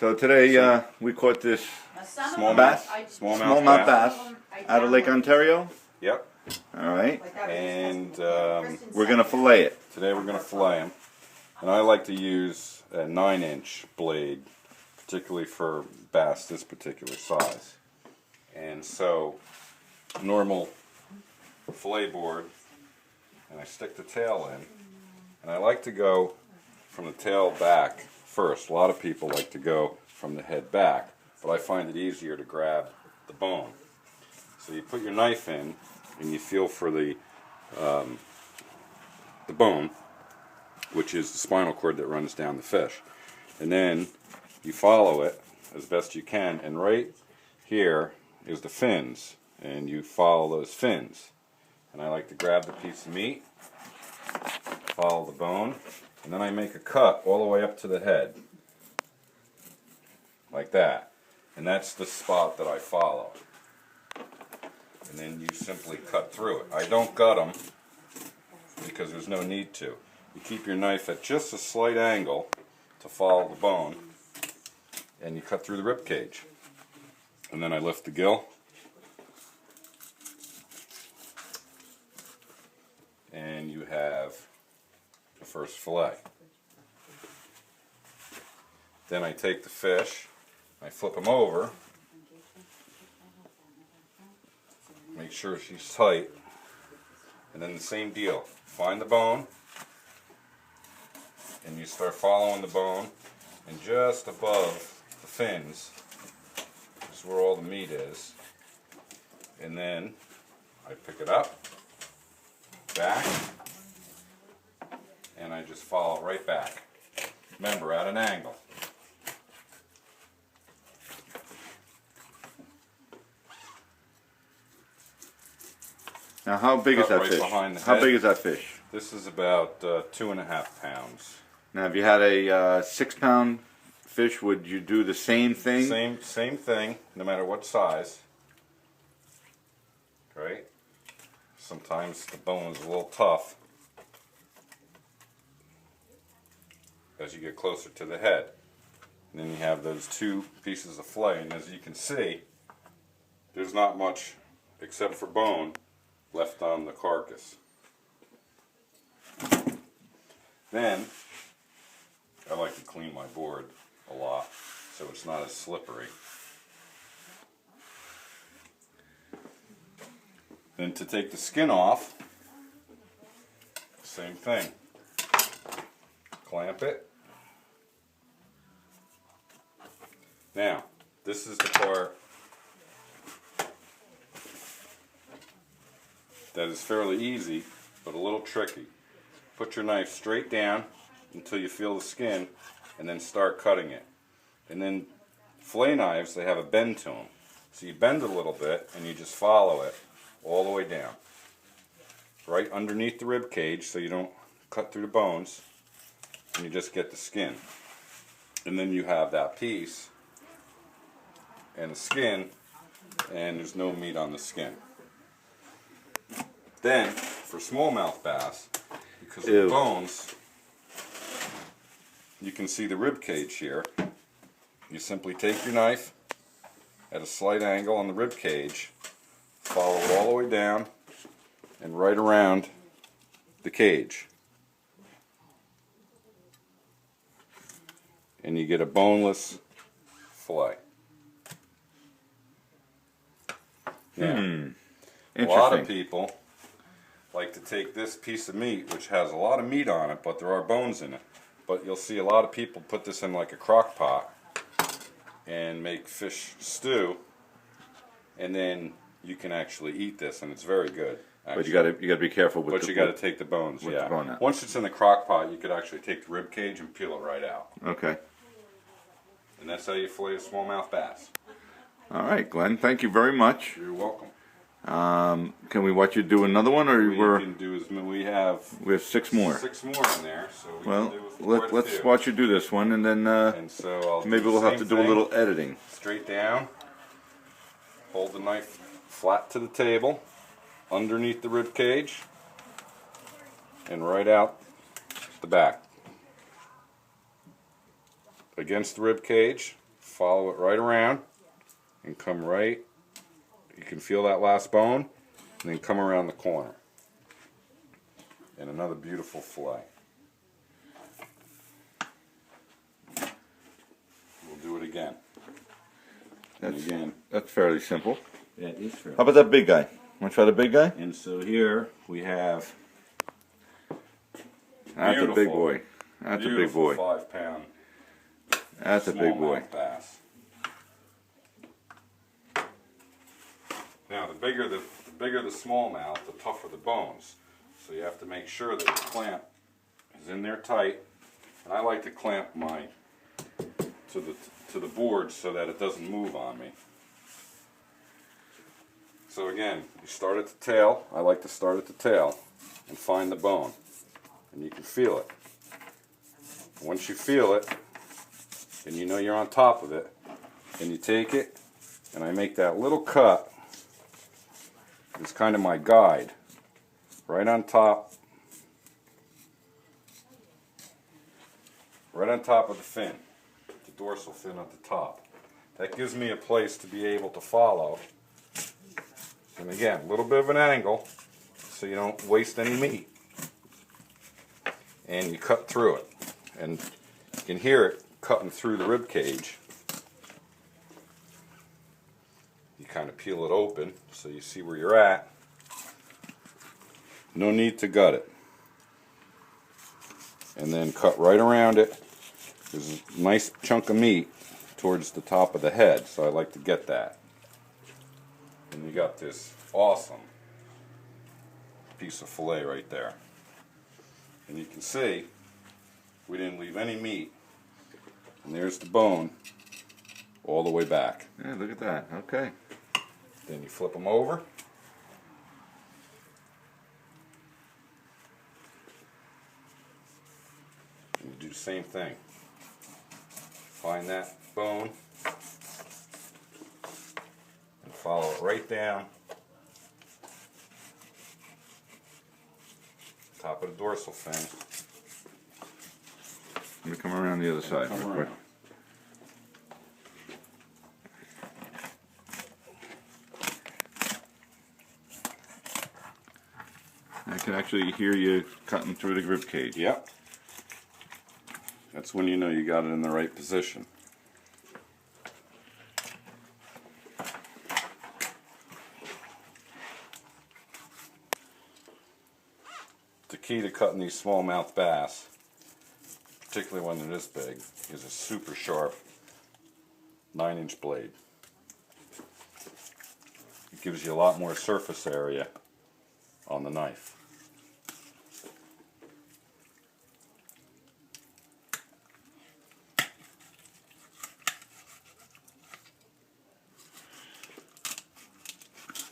So today we caught this Smallmouth. smallmouth bass out of Lake Ontario. Yep. All right. And We're going to fillet it. today we're going to fillet them. And I like to use a 9-inch blade, particularly for bass this particular size. And so, normal fillet board, and I stick the tail in. And I like to go from the tail back first. A lot of people like to go from the head back, but I find it easier to grab the bone. So you put your knife in, and you feel for the bone, which is the spinal cord that runs down the fish. And then you follow it as best you can, and right here is the fins, and you follow those fins. And I like to grab the piece of meat, follow the bone, and then I make a cut all the way up to the head, like that. And that's the spot that I follow. And then you simply cut through it. I don't gut them because there's no need to. You keep your knife at just a slight angle to follow the bone, and you cut through the rib cage. And then I lift the gill, and you have the first fillet. Then I take the fish, I flip him over, make sure she's tight, and then the same deal. Find the bone, and you start following the bone, and just above the fins is where all the meat is. And then I pick it up, back, and I just follow right back. Remember, at an angle. Now, how big is that Right fish? behind the How head. big is that fish? This is about 2.5 pounds. Now, if you had a 6-pound fish, would you do the same thing? Same thing, no matter what size. Right? Sometimes the bone is a little tough as you get closer to the head. And then you have those two pieces of fillet, and as you can see, there's not much except for bone left on the carcass. Then I like to clean my board a lot so it's not as slippery. Then to take the skin off, same thing. Clamp it. Now, this is the part that is fairly easy, but a little tricky. Put your knife straight down until you feel the skin, and then start cutting it. And then fillet knives, they have a bend to them. So you bend a little bit, and you just follow it all the way down. Right underneath the rib cage, so you don't cut through the bones, and you just get the skin. And then you have that piece, and the skin, and there's no meat on the skin. Then, for smallmouth bass, because of the bones, you can see the rib cage here. You simply take your knife at a slight angle on the rib cage, follow it all the way down, and right around the cage. And you get a boneless fillet. Now, a lot of people like to take this piece of meat, which has a lot of meat on it, but there are bones in it. But you'll see a lot of people put this in like a crock pot and make fish stew, and then you can actually eat this, and it's very good. Actually. But you gotta be careful with. But you got to take the bones. with Yeah. the bone out. Once it's in the crock pot, you could actually take the rib cage and peel it right out. Okay. And that's how you fillet a smallmouth bass. All right, Glenn. Thank you very much. You're welcome. Can we watch you do another one, or We can do as we have 6 more? 6 more in there, so we Well, can do quite a let's few. watch you do this one, and then And so I'll maybe do the we'll have to same do a thing. little editing. Straight down. Hold the knife flat to the table, underneath the rib cage, and right out the back. Against the rib cage, follow it right around and come right. You can feel that last bone, and then come around the corner. And another beautiful fillet. We'll do it again. And again. That's fairly simple. That is fair. How about that big guy? Want to try the big guy? And so here we have. That's a big boy. That's a big boy. 5-pound. That's a big boy. Smallmouth bass. Now, the bigger the smallmouth, the tougher the bones. So you have to make sure that the clamp is in there tight. And I like to clamp mine to the board so that it doesn't move on me. So again, you start at the tail. I like to start at the tail and find the bone. And you can feel it. Once you feel it, and you know you're on top of it, then you take it, and I make that little cut. It's kind of my guide. Right on top. Right on top of the fin. The dorsal fin at the top. That gives me a place to be able to follow. And again, a little bit of an angle so you don't waste any meat. And you cut through it. And you can hear it cutting through the rib cage. You kind of peel it open so you see where you're at. No need to gut it. And then cut right around it. There's a nice chunk of meat towards the top of the head, so I like to get that. And you got this awesome piece of filet right there. And you can see we didn't leave any meat. And there's the bone all the way back. Yeah, look at that. Okay. Then you flip them over. And you do the same thing. Find that bone and follow it right down. Top of the dorsal fin. Let me come around the other side. Come real quick. around. I can actually hear you cutting through the rib cage. Yep. That's when you know you got it in the right position. The key to cutting these smallmouth bass, particularly when they're this big, is a super sharp 9-inch blade. It gives you a lot more surface area on the knife.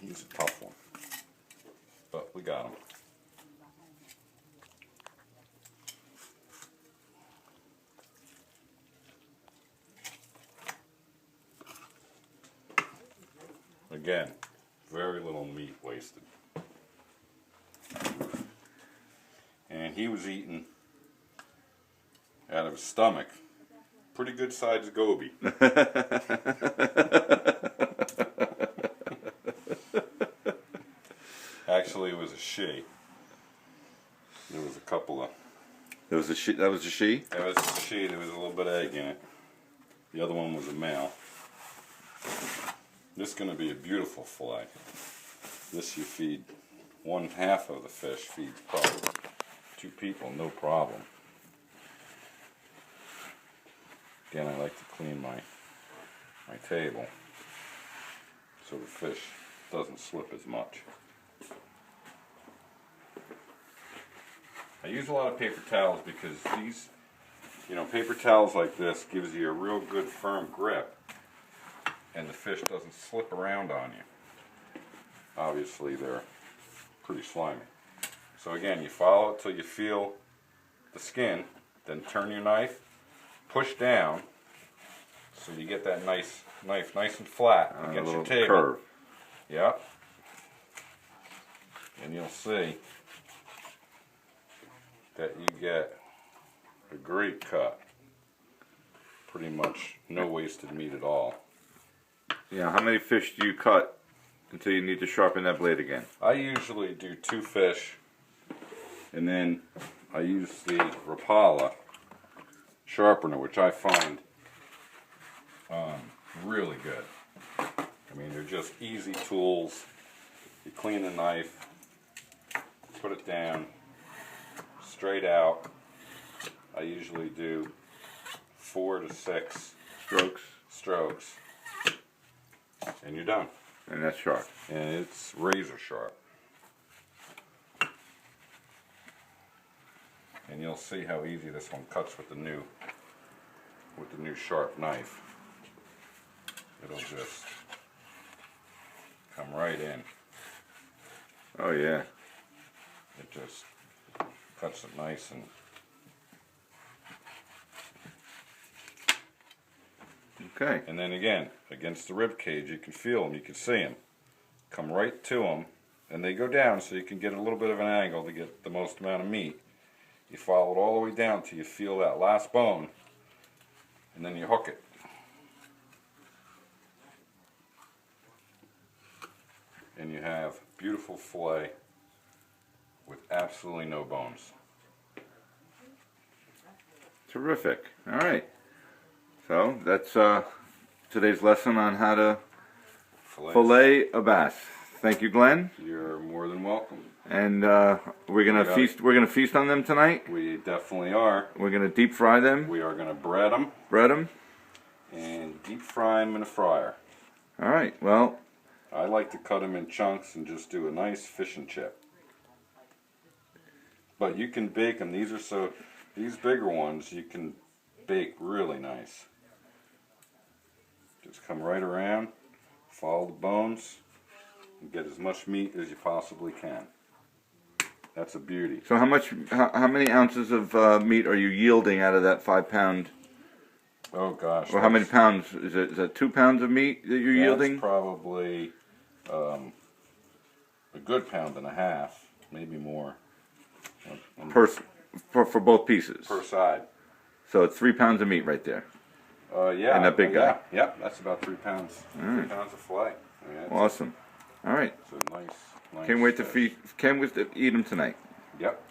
He's a tough one, but we got him. Again, very little meat wasted. And he was eating out of his stomach. Pretty good sized goby. Actually, it was a she. There was a couple of. That was a she. That was a she. That was a she. There was a little bit of egg in it. The other one was a male. This is going to be a beautiful fillet. This you feed 1/2 of the fish. Feeds probably 2 people, no problem. Again, I like to clean my table so the fish doesn't slip as much. I use a lot of paper towels because these, paper towels like this gives you a real good firm grip and the fish doesn't slip around on you. Obviously they're pretty slimy. So again, you follow it till you feel the skin, then turn your knife, push down so you get that knife nice and flat against your table. Curve. Yep. And you'll see that you get a great cut. pretty much no wasted meat at all. Yeah, how many fish do you cut until you need to sharpen that blade again? I usually do 2 fish, and then I use the Rapala sharpener, which I find really good. I mean, they're just easy tools. You clean the knife, put it down, straight out. I usually do 4 to 6 strokes, and you're done. And that's sharp. And it's razor sharp. And you'll see how easy this one cuts with the new sharp knife. It'll just come right in. Oh yeah. It just cuts it nice and okay. and then again, against the rib cage, you can feel them, you can see them. Come right to them, and they go down so you can get a little bit of an angle to get the most amount of meat. You follow it all the way down till you feel that last bone, and then you hook it. And you have beautiful fillet with absolutely no bones. Terrific. All right. So that's today's lesson on how to fillet a bass. Thank you, Glenn. You're more than welcome. And we're gonna feast. We're gonna feast on them tonight. We definitely are. We're gonna deep fry them. We are going to bread them. Bread them. And deep fry them in a fryer. All right. Well, I like to cut them in chunks and just do a nice fish and chip. But you can bake them. These bigger ones you can bake really nice. Just come right around, follow the bones, and get as much meat as you possibly can. That's a beauty. so how many ounces of meat are you yielding out of that 5 pound? Oh gosh. Or how many pounds is it? Is that 2 pounds of meat that you're yielding? That's probably a good 1.5 pounds, maybe more. For both pieces. Per side. So it's 3 pounds of meat right there. Yeah. And that big guy. Yeah, that's about 3 pounds. 3 pounds of fillet. I mean, Awesome. All right. it's a nice Can't wait to fish. Can't wait to eat them tonight. Yep.